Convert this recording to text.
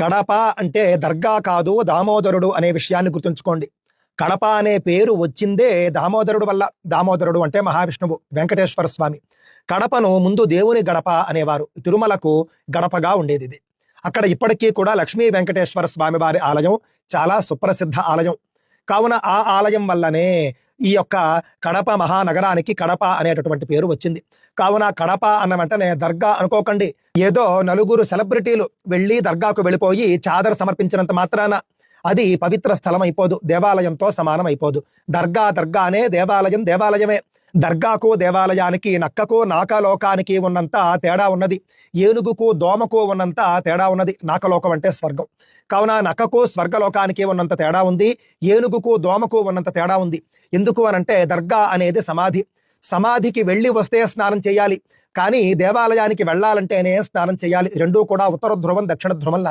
కడప అంటే దర్గా కాదు, దామోదరుడు అనే విషయాన్ని గుర్తుంచుకోండి. కడప అనే పేరు వచ్చిందే దామోదరుడు వల్ల. దామోదరుడు అంటే మహావిష్ణువు, వెంకటేశ్వర స్వామి. కడపను ముందు దేవుని గడప అనేవారు. తిరుమలకు గడపగా ఉండేది ఇది. అక్కడ ఇప్పటికీ కూడా లక్ష్మీ వెంకటేశ్వర స్వామి వారి ఆలయం చాలా సుప్రసిద్ధ ఆలయం. కావున ఆ ఆలయం వల్లనే ఈ యొక్క కడప మహానగరానికి కడప అనేటటువంటి పేరు వచ్చింది. కావున కడప అన్న వెంటనే దర్గా అనుకోకండి. ఏదో నలుగురు సెలబ్రిటీలు వెళ్ళి దర్గాకు వెళ్ళిపోయి చాదర్ సమర్పించినంత మాత్రాన అది పవిత్ర స్థలం అయిపోదు, దేవాలయంతో సమానం అయిపోదు. దర్గానే, దేవాలయం దేవాలయమే. దర్గాకు దేవాలయానికి, నక్కకు నాకలోకానికి ఉన్నంత తేడా ఉన్నది. ఏనుగుకు దోమకు ఉన్నంత తేడా ఉన్నది. నాకలోకం అంటే స్వర్గం. కావున నక్కకు స్వర్గలోకానికి ఉన్నంత తేడా ఉంది, ఏనుగుకు దోమకు ఉన్నంత తేడా ఉంది. ఎందుకు అనంటే దర్గా అనేది సమాధి. సమాధికి వెళ్ళి వస్తే స్నానం చేయాలి, కానీ దేవాలయానికి వెళ్ళాలంటేనే స్నానం చేయాలి. రెండూ కూడా ఉత్తర ధ్రువం దక్షిణ ధ్రువం